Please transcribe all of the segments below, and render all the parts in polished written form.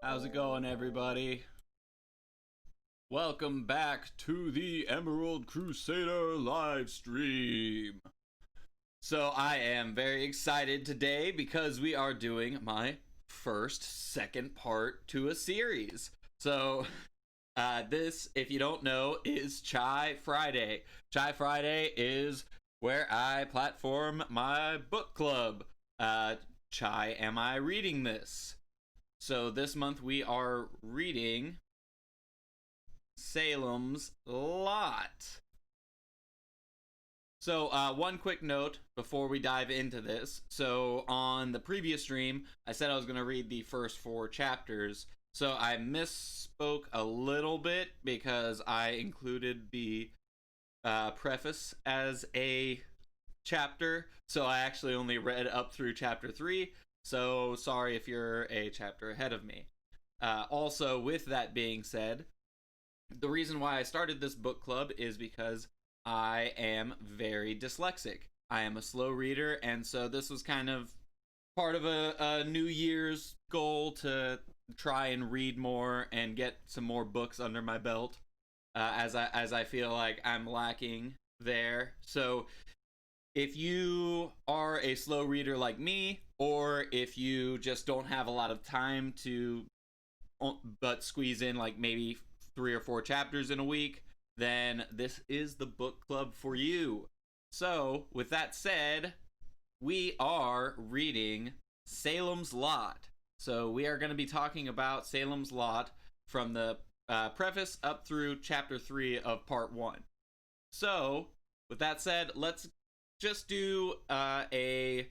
How's it going, everybody? Welcome back to the Emerald Crusader live stream. So I am very excited today because we are doing my second part to a series. So this, if you don't know, is Chai Friday. Chai Friday is where I platform my book club. Chai, am I reading this? So this month we are reading Salem's Lot. So one quick note before we dive into this. So on the previous stream, I said I was going to read the first 4 chapters. So I misspoke a little bit because I included the preface as a chapter. So I actually only read up through chapter 3. So sorry if you're a chapter ahead of me. Also, with that being said, the reason why I started this book club is because I am very dyslexic. I am a slow reader, and so this was kind of part of a New Year's goal to try and read more and get some more books under my belt, as I feel like I'm lacking there. So if you are a slow reader like me, or if you just don't have a lot of time to but squeeze in like maybe 3 or 4 chapters in a week, then this is the book club for you. So with that said, we are reading Salem's Lot. So we are going to be talking about Salem's Lot from the preface up through chapter 3 of part 1. So with that said, let's just do a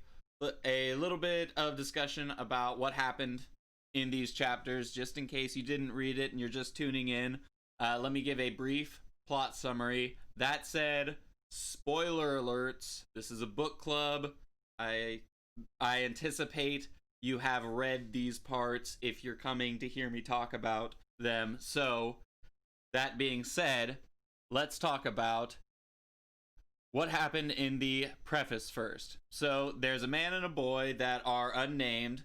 little bit of discussion about what happened in these chapters, just in case you didn't read it and you're just tuning in. Let me give a brief plot summary. That said, spoiler alerts. This is a book club. I anticipate you have read these parts if you're coming to hear me talk about them. So, that being said, let's talk about what happened in the preface first. So there's a man and a boy that are unnamed,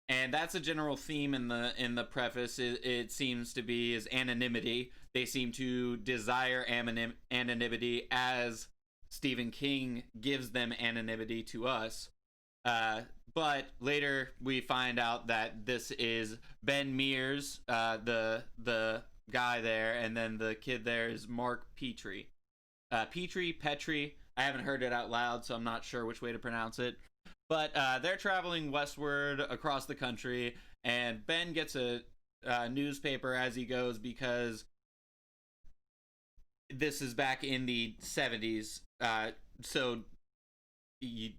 and that's a general theme in the preface. It seems to be is anonymity. They seem to desire anonymity, as Stephen King gives them anonymity to us. But later we find out that this is Ben Mears, the guy there, and then the kid there is Mark Petrie. Petrie. I haven't heard it out loud, so I'm not sure which way to pronounce it. But they're traveling westward across the country, and Ben gets a newspaper as he goes because this is back in the 70s. So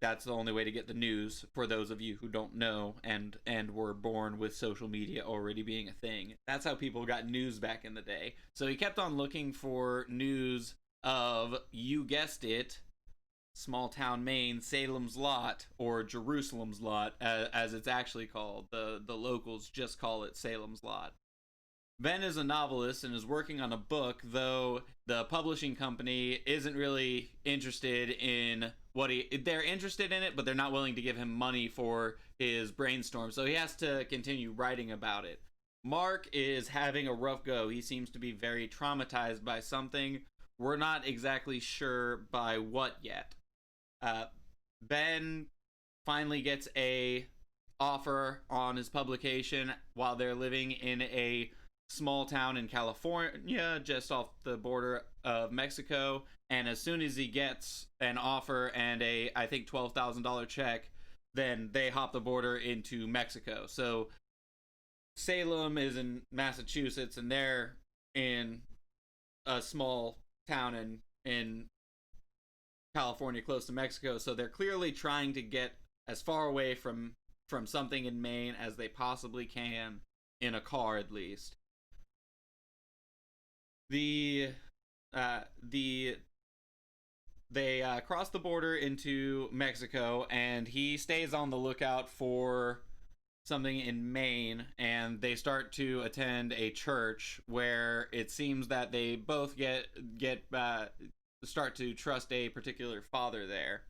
that's the only way to get the news for those of you who don't know and were born with social media already being a thing. That's how people got news back in the day. So he kept on looking for news of, you guessed it, small town Maine, Salem's Lot, or Jerusalem's Lot, as it's actually called. The locals just call it Salem's Lot. Ben is a novelist and is working on a book, though the publishing company isn't really interested in they're interested in it, but they're not willing to give him money for his brainstorm, so he has to continue writing about it. Mark is having a rough go. He seems to be very traumatized by something. We're not exactly sure by what yet. Ben finally gets a offer on his publication while they're living in a small town in California, just off the border of Mexico. And as soon as he gets an offer and I think $12,000 check, then they hop the border into Mexico. So Salem is in Massachusetts, and they're in a small town in California, close to Mexico. So they're clearly trying to get as far away from something in Maine as they possibly can, in a car at least. They cross the border into Mexico, and he stays on the lookout for something in Maine, and they start to attend a church where it seems that they both start to trust a particular father there.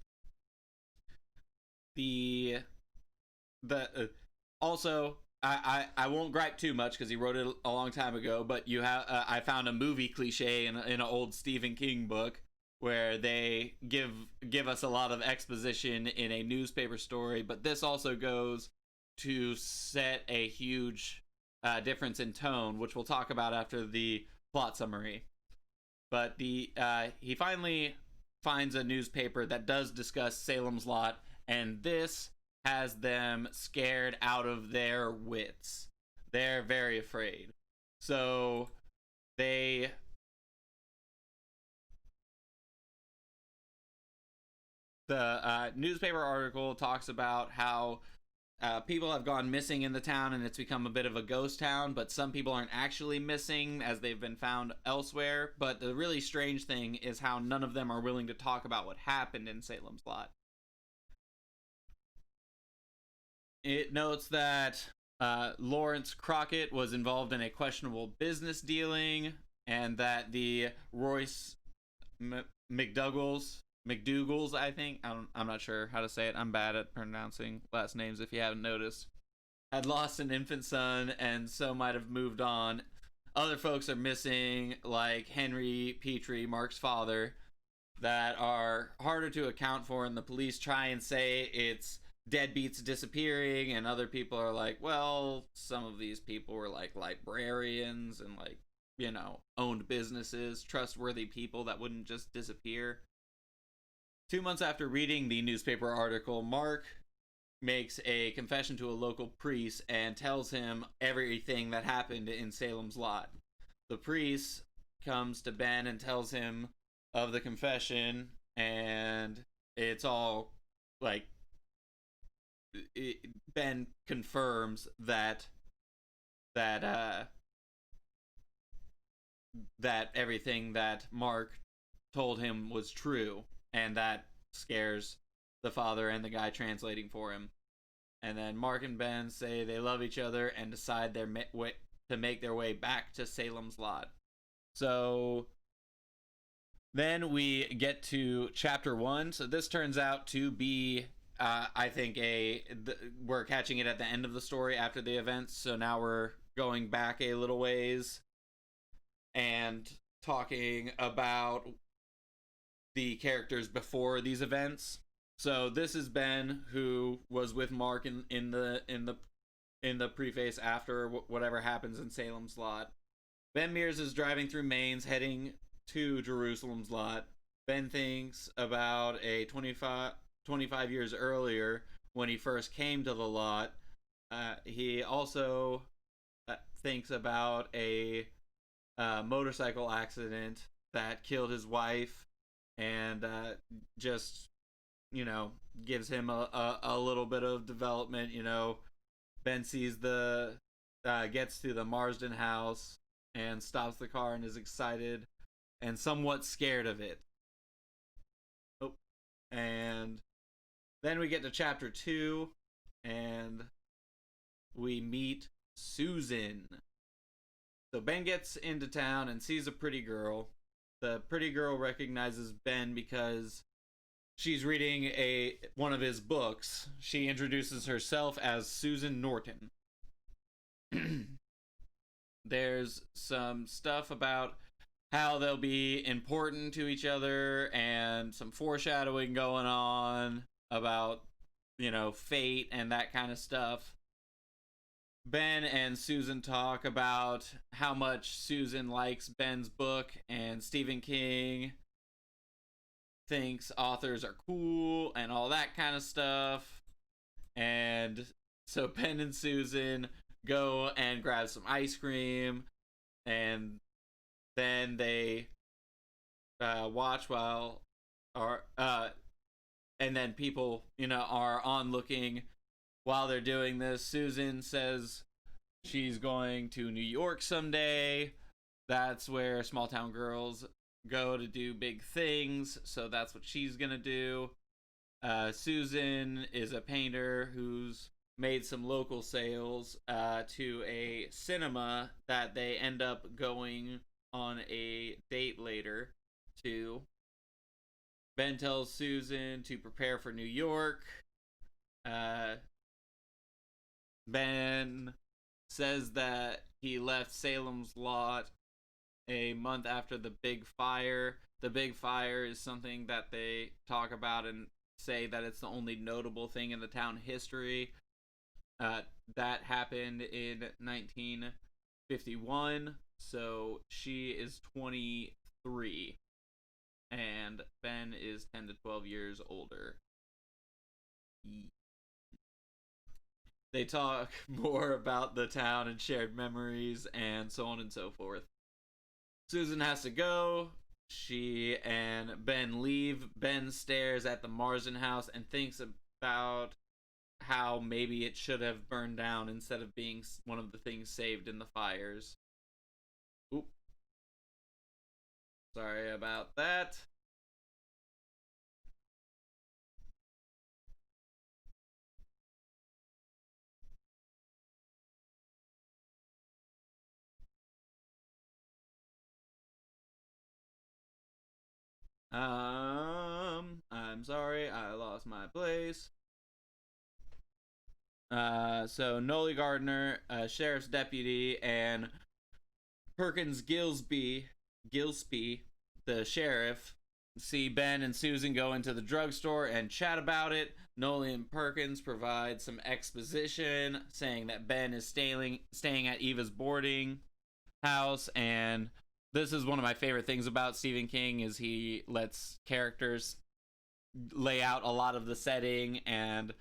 Also, I won't gripe too much because he wrote it a long time ago. But you have I found a movie cliche in an old Stephen King book where they give us a lot of exposition in a newspaper story. But this also goes to set a huge difference in tone, which we'll talk about after the plot summary. But the he finally finds a newspaper that does discuss Salem's Lot, and this has them scared out of their wits. They're very afraid. So they the newspaper article talks about how people have gone missing in the town and it's become a bit of a ghost town, but some people aren't actually missing as they've been found elsewhere. But the really strange thing is how none of them are willing to talk about what happened in Salem's Lot. It notes that Lawrence Crockett was involved in a questionable business dealing, and that the Royce McDougalls, I think, I'm not sure how to say it. I'm bad at pronouncing last names if you haven't noticed. Had lost an infant son, and so might have moved on. Other folks are missing, like Henry Petrie, Mark's father, that are harder to account for, and the police try and say it's deadbeats disappearing, and other people are like, well, some of these people were like librarians and like, you know, owned businesses, trustworthy people that wouldn't just disappear. 2 months after reading the newspaper article, Mark makes a confession to a local priest and tells him everything that happened in Salem's Lot. The priest comes to Ben and tells him of the confession, and it's all like Ben confirms that everything that Mark told him was true, and that scares the father and the guy translating for him. And then Mark and Ben say they love each other and decide to make their way back to Salem's Lot. So then we get to chapter 1. So this turns out to be I think we're catching it at the end of the story after the events, so now we're going back a little ways and talking about the characters before these events. So this is Ben, who was with Mark in the preface after whatever happens in Salem's Lot. Ben Mears is driving through Mainz, heading to Jerusalem's Lot. Ben thinks about a 25 years earlier when he first came to the lot. He also thinks about a motorcycle accident that killed his wife, and just, you know, gives him a little bit of development. You know, Ben sees gets to the Marsden house and stops the car and is excited and somewhat scared of it. Oh, and then we get to chapter 2, and we meet Susan. So Ben gets into town and sees a pretty girl. The pretty girl recognizes Ben because she's reading one of his books. She introduces herself as Susan Norton. There's some stuff about how they'll be important to each other and some foreshadowing going on about, you know, fate and that kind of stuff. Ben and Susan talk about how much Susan likes Ben's book, and Stephen King thinks authors are cool and all that kind of stuff. And so Ben and Susan go and grab some ice cream, and then they watch while and then people, you know, are on looking while they're doing this. Susan says she's going to New York someday. That's where small town girls go to do big things, so that's what she's gonna do. Susan is a painter who's made some local sales to a cinema that they end up going on a date later to. Ben tells Susan to prepare for New York. Ben says that he left Salem's Lot a month after the big fire. The big fire is something that they talk about and say that it's the only notable thing in the town history. That happened in 1951, so she is 23, and Ben is 10 to 12 years older. They talk more about the town and shared memories and so on and so forth. Susan has to go. She and Ben leave. Ben stares at the Marsden house and thinks about how maybe it should have burned down instead of being one of the things saved in the fires. Oop. Sorry about that. I'm sorry, I lost my place. So Nolly Gardner, sheriff's deputy, and Perkins Gillespie, the sheriff, see Ben and Susan go into the drugstore and chat about it. Nolly and Perkins provide some exposition, saying that Ben is staying at Eva's boarding house, and this is one of my favorite things about Stephen King is he lets characters lay out a lot of the setting and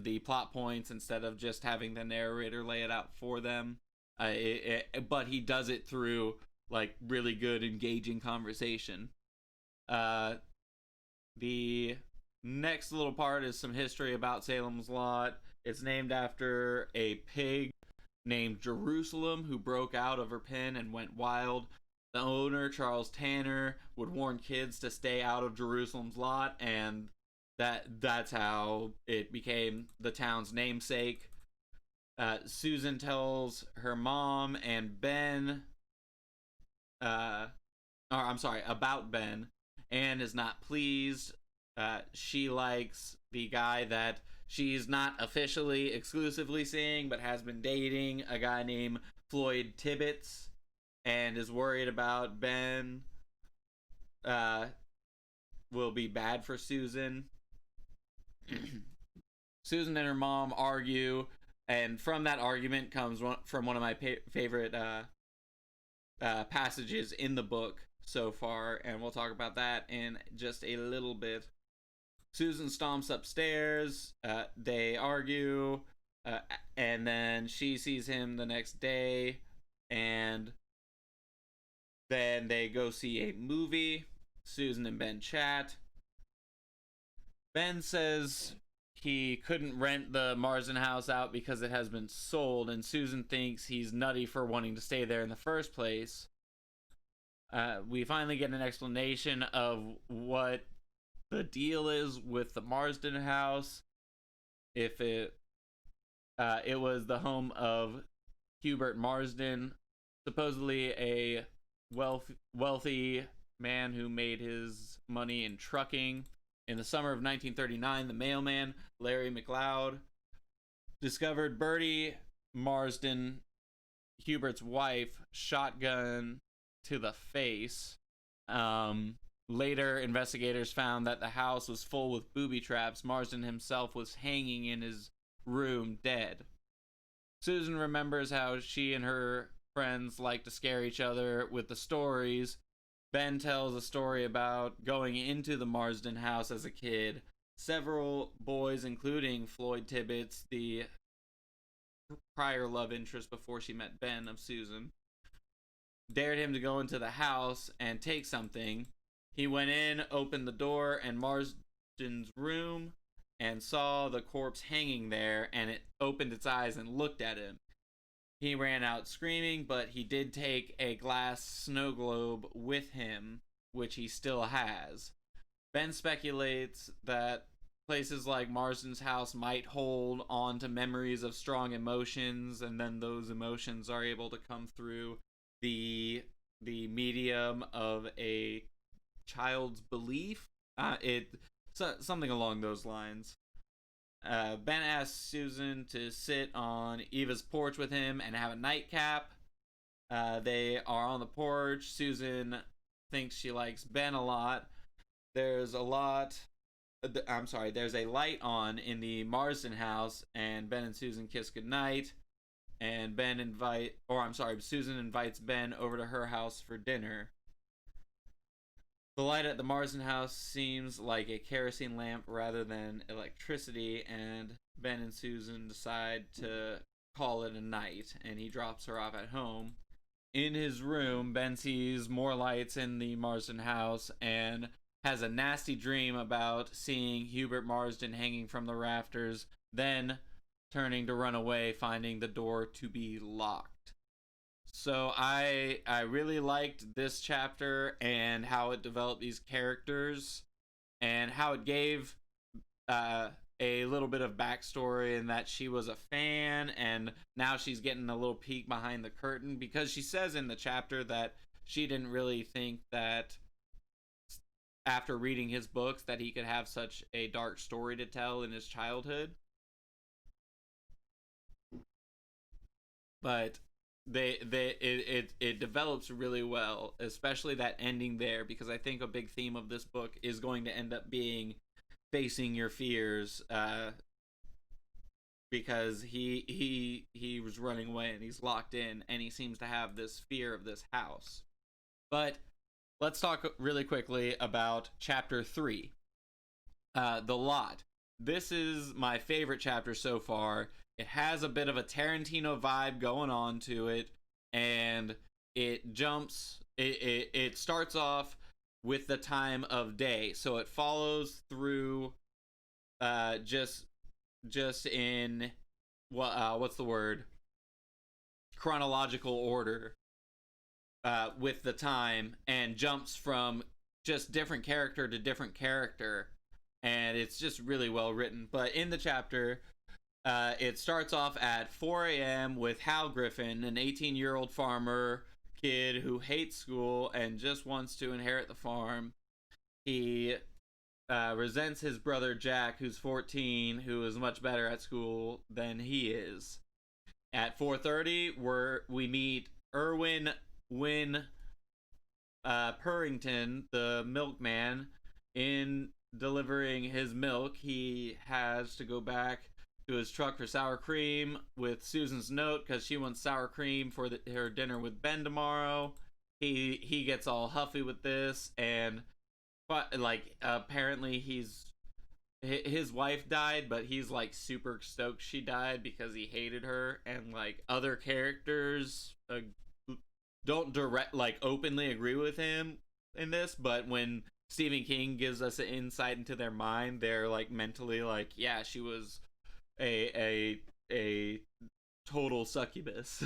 the plot points instead of just having the narrator lay it out for them. But he does it through like really good, engaging conversation. The next little part is some history about Salem's Lot. It's named after a pig named Jerusalem who broke out of her pen and went wild. The owner, Charles Tanner, would warn kids to stay out of Jerusalem's Lot, and that's how it became the town's namesake. Susan tells her mom and Ben, about Ben. Anne is not pleased. She likes the guy that she's not officially exclusively seeing, but has been dating, a guy named Floyd Tibbets, and is worried about Ben will be bad for Susan. Susan and her mom argue, and from that argument comes from one of my favorite passages in the book so far, and we'll talk about that in just a little bit. Susan stomps upstairs. They argue, and then she sees him the next day, and then they go see a movie. Susan and Ben chat. Ben says he couldn't rent the Marsden house out because it has been sold, and Susan thinks he's nutty for wanting to stay there in the first place. We finally get an explanation of what the deal is with the Marsden house. If it was the home of Hubert Marsden, supposedly a wealthy man who made his money in trucking. In the summer of 1939, the mailman, Larry McLeod, discovered Bertie Marsden, Hubert's wife, shotgun to the face. Later, investigators found that the house was full with booby traps. Marsden himself was hanging in his room, dead. Susan remembers how she and her friends like to scare each other with the stories. Ben tells a story about going into the Marsden house as a kid. Several boys, including Floyd Tibbets, the prior love interest before she met Ben of Susan, dared him to go into the house and take something. He went in, opened the door, and Marsden's room, and saw the corpse hanging there, and it opened its eyes and looked at him. He ran out screaming, but he did take a glass snow globe with him, which he still has. Ben speculates that places like Marsden's house might hold on to memories of strong emotions, and then those emotions are able to come through the medium of a child's belief. Something along those lines. Ben asks Susan to sit on Eva's porch with him and have a nightcap. They are on the porch. Susan thinks she likes Ben a lot. There's a lot. There's a light on in the Marsden house, and Ben and Susan kiss goodnight. And Susan invites Ben over to her house for dinner. The light at the Marsden house seems like a kerosene lamp rather than electricity, and Ben and Susan decide to call it a night, and he drops her off at home. In his room, Ben sees more lights in the Marsden house and has a nasty dream about seeing Hubert Marsden hanging from the rafters, then turning to run away, finding the door to be locked. So I really liked this chapter and how it developed these characters and how it gave a little bit of backstory in that she was a fan and now she's getting a little peek behind the curtain, because she says in the chapter that she didn't really think that after reading his books that he could have such a dark story to tell in his childhood. But it develops really well, especially that ending there, because I think a big theme of this book is going to end up being facing your fears, because he was running away and he's locked in and he seems to have this fear of this house. But let's talk really quickly about chapter 3, the lot. This is my favorite chapter so far. It has a bit of a Tarantino vibe going on to it, and it starts off with the time of day, so it follows through just in what's the word, chronological order with the time, and jumps from just different character to different character, and it's just really well written. But in the chapter, it starts off at 4 a.m. with Hal Griffin, an 18-year-old farmer kid who hates school and just wants to inherit the farm. He resents his brother Jack, who's 14, who is much better at school than he is. At 4:30, we meet Irwin Wynn Purrington, the milkman. In delivering his milk, he has to go back to his truck for sour cream with Susan's note because she wants sour cream for her dinner with Ben tomorrow. He gets all huffy with this, and apparently his wife died, but he's like super stoked she died because he hated her, and like other characters don't openly agree with him in this, but when Stephen King gives us an insight into their mind, they're like mentally like, yeah, she was a total succubus.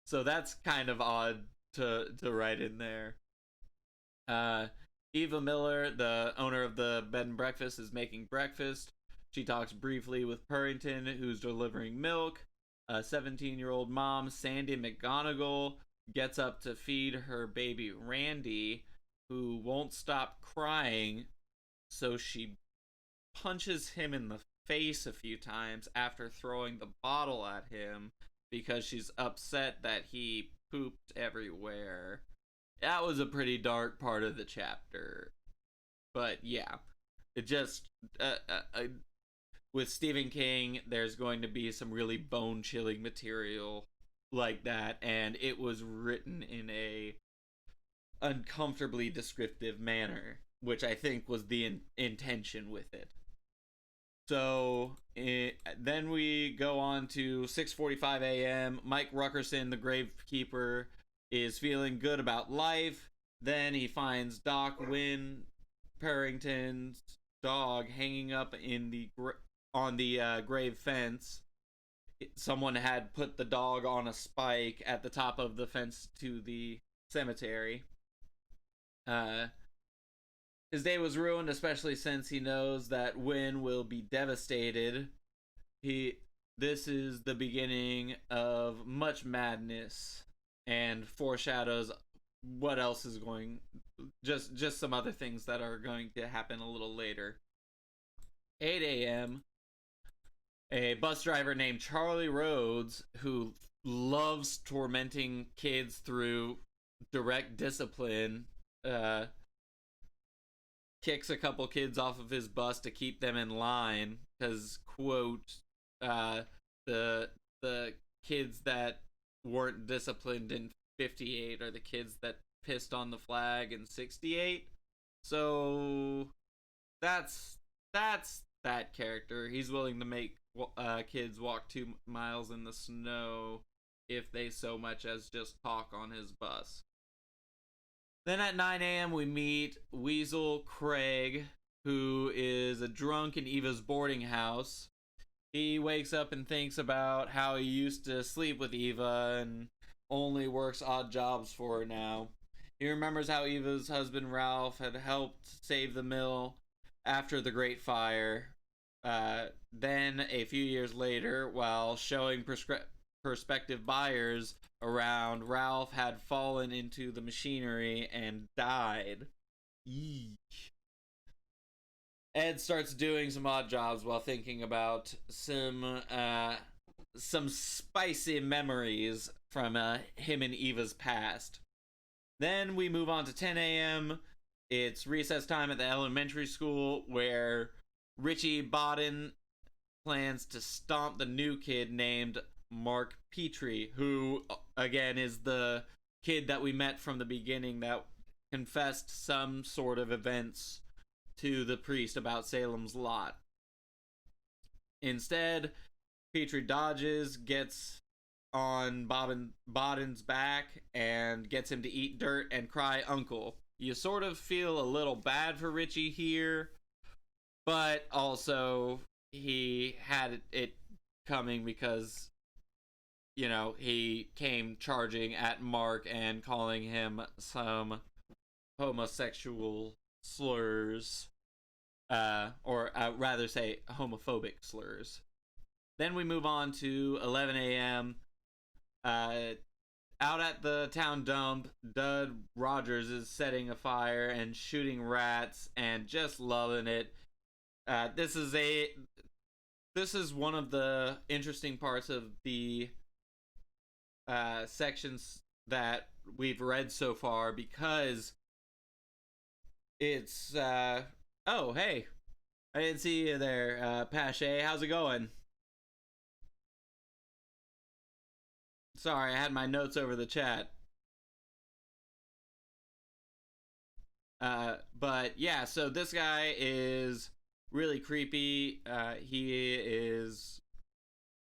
So that's kind of odd to write in there. Eva Miller, the owner of the bed and breakfast, is making breakfast. She talks briefly with Purrington, who's delivering milk. A 17-year-old mom, Sandy McGonigal, gets up to feed her baby Randy, who won't stop crying, so she punches him in the face a few times after throwing the bottle at him because she's upset that he pooped everywhere. That was a pretty dark part of the chapter. But yeah, it just with Stephen King, there's going to be some really bone-chilling material like that, and it was written in a uncomfortably descriptive manner, which I think was the intention with it. So then we go on to 6:45 a.m. Mike Ruckerson, the gravekeeper, is feeling good about life. Then he finds Doc Wynn Purrington's dog hanging up on the grave fence. Someone had put the dog on a spike at the top of the fence to the cemetery. His day was ruined, especially since he knows that Wynn will be devastated. This is the beginning of much madness and foreshadows what else is going, just some other things that are going to happen a little later. 8 a.m. a bus driver named Charlie Rhodes who loves tormenting kids through direct discipline, uh, kicks a couple kids off of his bus to keep them in line because, quote, the kids that weren't disciplined in 58 are the kids that pissed on the flag in 68. So that's that character. He's willing to make kids walk 2 miles in the snow if they so much as just talk on his bus. Then at 9 a.m. we meet Weasel Craig, who is a drunk in Eva's boarding house. He wakes up and thinks about how he used to sleep with Eva and only works odd jobs for her now. He remembers how Eva's husband Ralph had helped save the mill after the Great Fire. Then, a few years later, while showing prospective buyers around, Ralph had fallen into the machinery and died. Eek. Ed starts doing some odd jobs while thinking about some spicy memories from him and Eva's past. Then we move on to 10 a.m. It's recess time at the elementary school where Richie Bodden plans to stomp the new kid named Mark Petrie, who, again, is the kid that we met from the beginning that confessed some sort of events to the priest about Salem's lot. Instead, Petrie dodges, gets on Bodden's back, and gets him to eat dirt and cry uncle. You sort of feel a little bad for Richie here, but also he had it coming because, you know, he came charging at Mark and calling him some homosexual slurs, or rather say homophobic slurs. Then we move on to 11 a.m. Out at the town dump, Dud Rogers is setting a fire and shooting rats and just loving it. This is one of the interesting parts of the sections that we've read so far, because it's oh, hey, I didn't see you there, Pache. How's it going? Sorry, I had my notes over the chat. But yeah, so this guy is really creepy. He is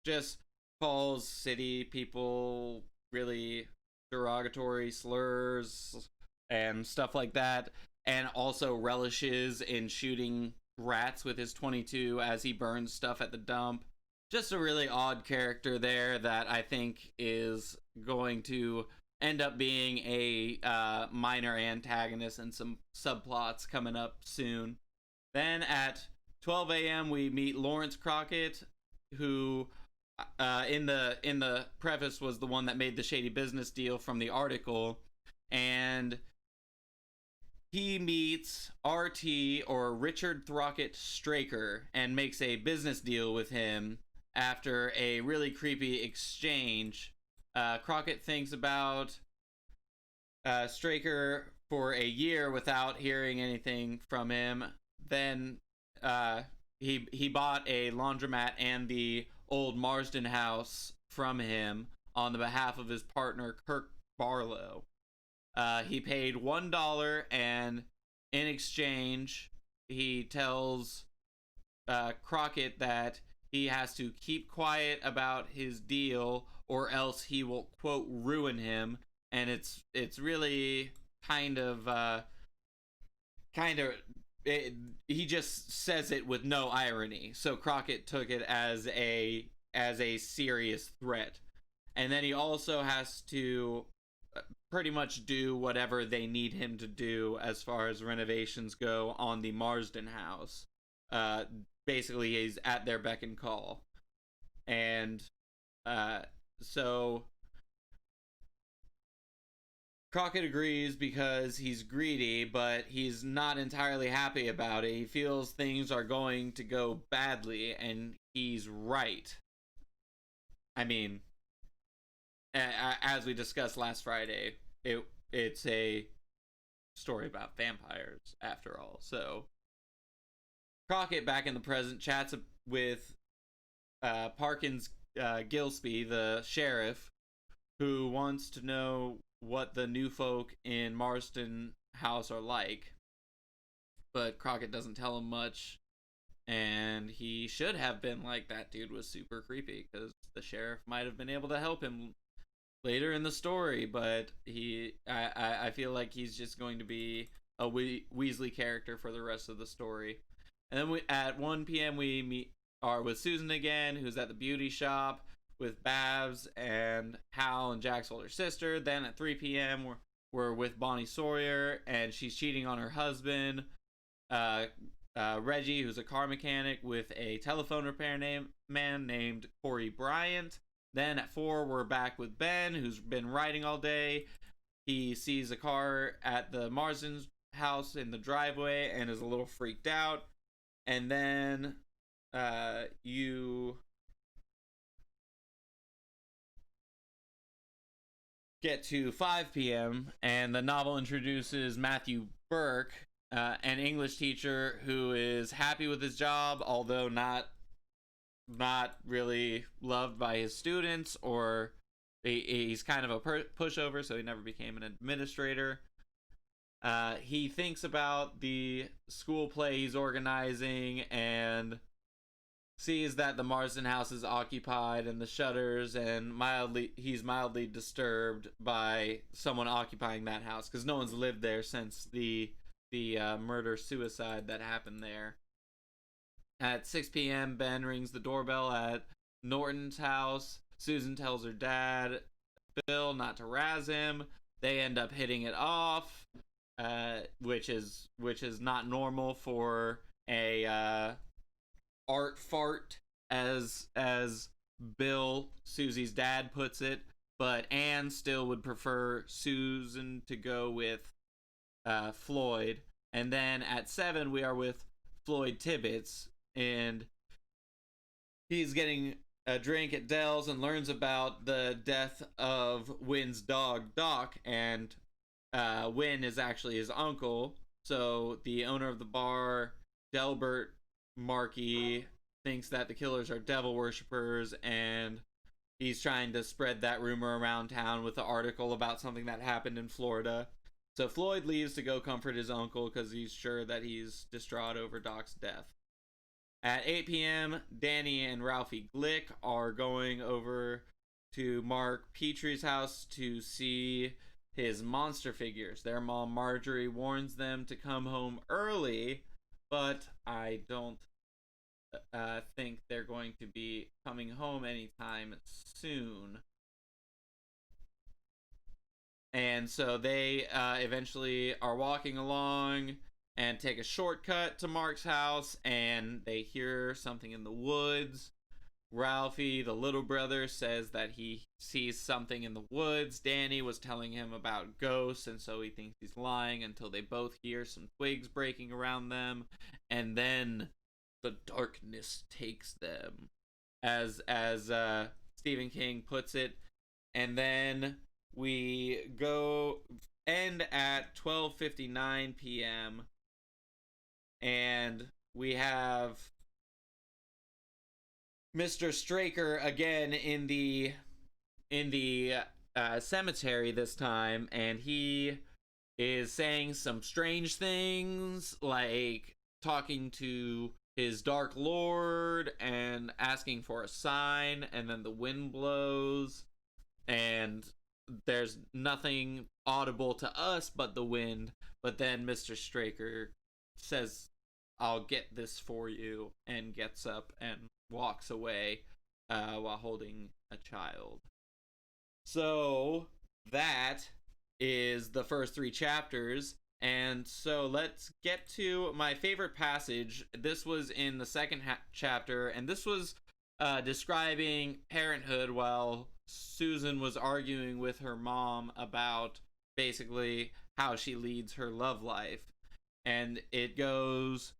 just calls city people really derogatory slurs and stuff like that, and also relishes in shooting rats with his 22 as he burns stuff at the dump. Just a really odd character there that I think is going to end up being a minor antagonist and some subplots coming up soon. Then at 12 a.m. we meet Lawrence Crockett, who in the preface was the one that made the shady business deal from the article, and he meets RT, or Richard Throckett Straker, and makes a business deal with him after a really creepy exchange. Crockett thinks about Straker for a year without hearing anything from him. Then he bought a laundromat and the old Marsden house from him on the behalf of his partner Kirk Barlow. He paid $1, and in exchange he tells Crockett that he has to keep quiet about his deal or else he will, quote, ruin him. And it's really kind of he just says it with no irony. So Crockett took it as a serious threat. And then he also has to pretty much do whatever they need him to do as far as renovations go on the Marsden house. Basically, he's at their beck and call. And so Crockett agrees because he's greedy, but he's not entirely happy about it. He feels things are going to go badly, and he's right. I mean, as we discussed last Friday, it's a story about vampires after all. So Crockett, back in the present, chats with Parkins Gillespie, the sheriff, who wants to know what the new folk in Marston House are like. But Crockett doesn't tell him much, and he should have been like, that dude was super creepy, because the sheriff might have been able to help him later in the story, but I feel like he's just going to be a Weasley character for the rest of the story. And then at 1 p.m. we are with Susan again, who's at the beauty shop with Babs and Hal and Jack's older sister. Then at 3 p.m. we're with Bonnie Sawyer, and she's cheating on her husband, Reggie, who's a car mechanic, with a telephone repair man named Corey Bryant. Then at 4, we're back with Ben, who's been riding all day. He sees a car at the Marsden's house in the driveway and is a little freaked out. And then you get to 5 p.m. and the novel introduces Matthew Burke, an English teacher who is happy with his job, although not really loved by his students, or he's kind of a pushover, so he never became an administrator. He thinks about the school play he's organizing and sees that the Marsden house is occupied and the shutters, and he's mildly disturbed by someone occupying that house, because no one's lived there since the murder-suicide that happened there. At 6 p.m., Ben rings the doorbell at Norton's house. Susan tells her dad, Bill, not to razz him. They end up hitting it off, which is not normal for a art fart, as Bill, Susie's dad, puts it. But Anne still would prefer Susan to go with Floyd. And then at 7, we are with Floyd Tibbets, and he's getting a drink at Dell's and learns about the death of Wynn's dog, Doc, and Wynn is actually his uncle. So the owner of the bar, Delbert Markey, thinks that the killers are devil worshippers, and he's trying to spread that rumor around town with the article about something that happened in Florida. So Floyd leaves to go comfort his uncle because he's sure that he's distraught over Doc's death. At 8 p.m., Danny and Ralphie Glick are going over to Mark Petrie's house to see his monster figures. Their mom, Marjorie, warns them to come home early, but I don't think they're going to be coming home anytime soon. And so they eventually are walking along and take a shortcut to Mark's house, and they hear something in the woods. Ralphie, the little brother, says that he sees something in the woods. Danny was telling him about ghosts, and so he thinks he's lying, until they both hear some twigs breaking around them, and then the darkness takes them, as Stephen King puts it. And then we end at 12:59 p.m. and we have Mr. Straker again in the cemetery this time, and he is saying some strange things, like talking to his Dark Lord and asking for a sign, and then the wind blows, and there's nothing audible to us but the wind. But then Mr. Straker says, "I'll get this for you," and gets up and walks away while holding a child. So that is the first 3 chapters. And so let's get to my favorite passage. This was in the second chapter, and this was describing parenthood while Susan was arguing with her mom about basically how she leads her love life. And it goes,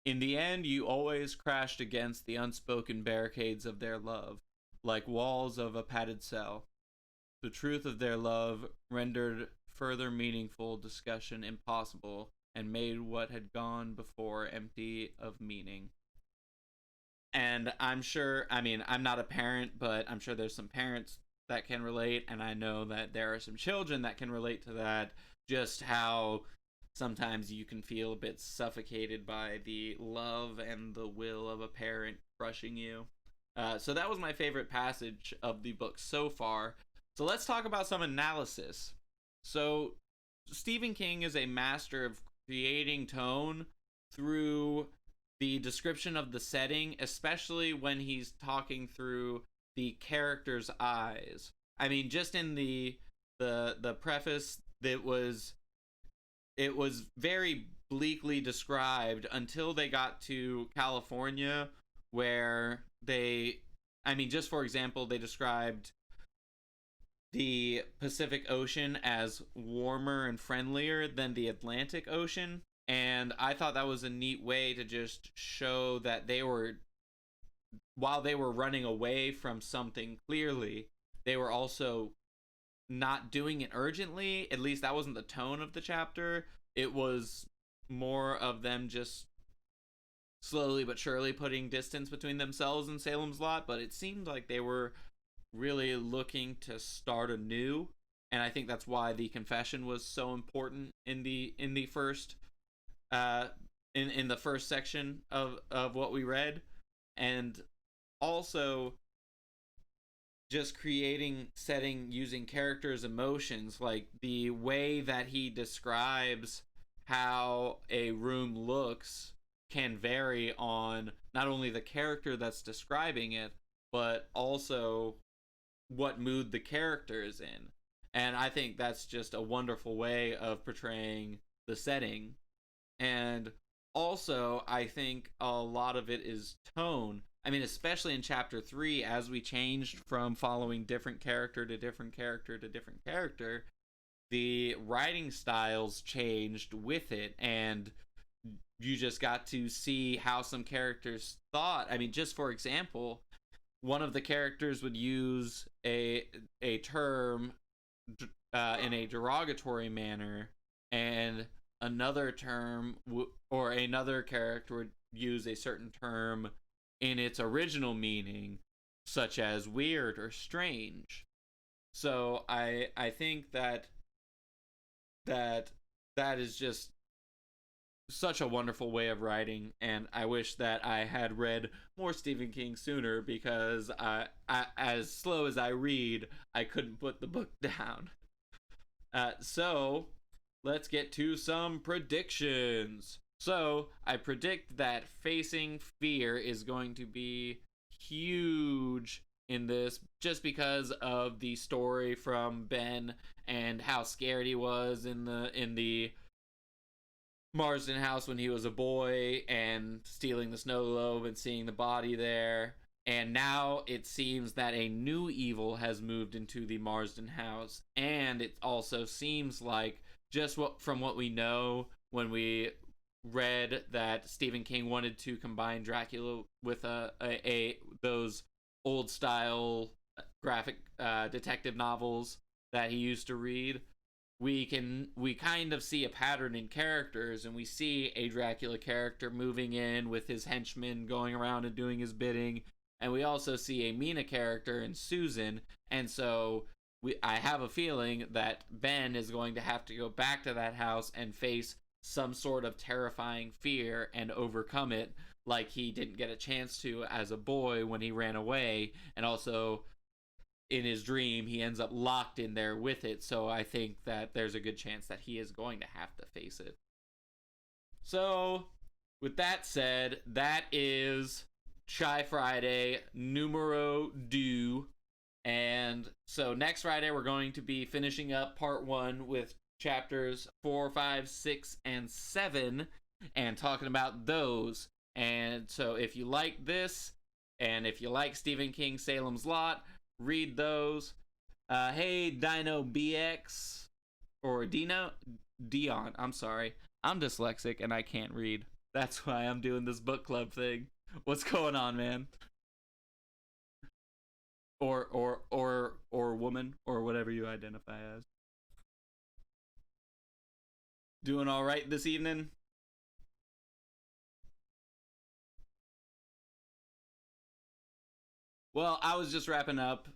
In the end, you always crashed against the unspoken barricades of their love, like walls of a padded cell. The truth of their love rendered further meaningful discussion impossible and made what had gone before empty of meaning. And I'm sure, I mean, I'm not a parent, but I'm sure there's some parents that can relate, and I know that there are some children that can relate to that, just how sometimes you can feel a bit suffocated by the love and the will of a parent crushing you. So that was my favorite passage of the book so far. So let's talk about some analysis. So Stephen King is a master of creating tone through the description of the setting, especially when he's talking through the character's eyes. I mean, just in the preface, it was very bleakly described until they got to California, where I mean, just for example, they described the Pacific Ocean as warmer and friendlier than the Atlantic Ocean. And I thought that was a neat way to just show that while they were running away from something clearly, they were also not doing it urgently. At least that wasn't the tone of the chapter. It was more of them just slowly but surely putting distance between themselves and Salem's Lot, but it seemed like they were really looking to start anew, and I think that's why the confession was so important in the first in the first section of what we read. And also just creating setting using characters' emotions, like the way that he describes how a room looks can vary on not only the character that's describing it, but also what mood the character is in. And I think that's just a wonderful way of portraying the setting. And also, I think a lot of it is tone. I mean, especially in chapter 3, as we changed from following different character to different character to different character, the writing styles changed with it, and you just got to see how some characters thought. I mean, just for example, one of the characters would use a term in a derogatory manner, and another term or another character would use a certain term in its original meaning, such as weird or strange. So I think that is just such a wonderful way of writing, and I wish that I had read more Stephen King sooner, because as slow as I read, I couldn't put the book down. So let's get to some predictions. So I predict that facing fear is going to be huge in this, just because of the story from Ben and how scared he was in the Marsden house when he was a boy, and stealing the snow globe and seeing the body there. And now it seems that a new evil has moved into the Marsden house, and it also seems like, just from what we know when we read that Stephen King wanted to combine Dracula with those old style graphic detective novels that he used to read, we kind of see a pattern in characters, and we see a Dracula character moving in with his henchmen going around and doing his bidding, and we also see a Mina character in Susan. And so I have a feeling that Ben is going to have to go back to that house and face some sort of terrifying fear and overcome it, like he didn't get a chance to as a boy when he ran away, and also in his dream he ends up locked in there with it. So I think that there's a good chance that he is going to have to face it. So with that said, that is Shy Friday numero 2. And so next Friday we're going to be finishing up part 1 with chapters 4, 5, 6, and 7, and talking about those. And so if you like this, and if you like Stephen King Salem's Lot, read those. Hey, Dino BX, or Dion, I'm sorry, I'm dyslexic and I can't read. That's why I'm doing this book club thing. What's going on, man? Or woman, or whatever you identify as. Doing all right this evening? Well, I was just wrapping up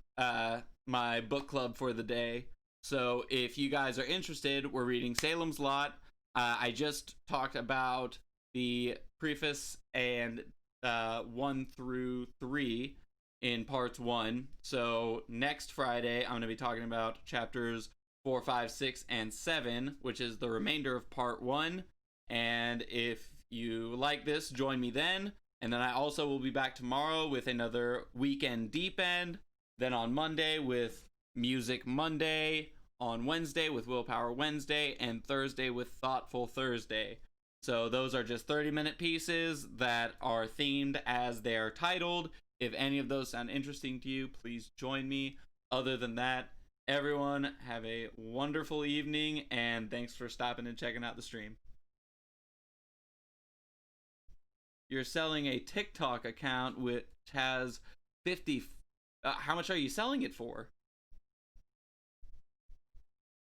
my book club for the day. So if you guys are interested, we're reading Salem's Lot. I just talked about the preface and 1 through 3 in parts 1. So next Friday, I'm going to be talking about chapters 4, 5, 6, and 7, which is the remainder of part 1. And if you like this, join me then. And then I also will be back tomorrow with another Weekend Deep End. Then on Monday with Music Monday. On Wednesday with Willpower Wednesday. And Thursday with Thoughtful Thursday. So those are just 30-minute pieces that are themed as they are titled. If any of those sound interesting to you, please join me. Other than that, everyone have a wonderful evening. And thanks for stopping and checking out the stream. You're selling a TikTok account which has 50. How much are you selling it for?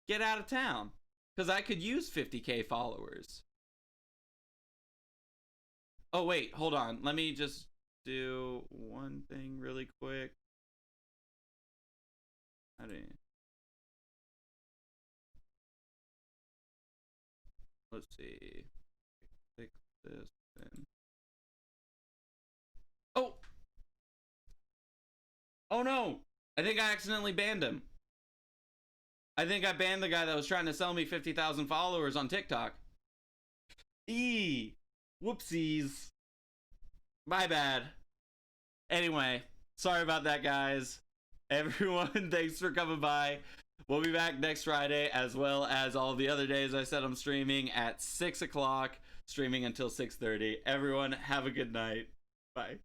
Get out of town. Because I could use 50K followers. Oh, wait. Hold on. Let me just do one thing really quick. I didn't. Let's see. Fix this then. Oh! Oh no! I think I accidentally banned him. I think I banned the guy that was trying to sell me 50,000 followers on TikTok. Whoopsies. My bad. Anyway, sorry about that, guys. Everyone, thanks for coming by. We'll be back next Friday, as well as all the other days. I said I'm streaming at 6 o'clock, streaming until 6:30. Everyone, have a good night. Bye.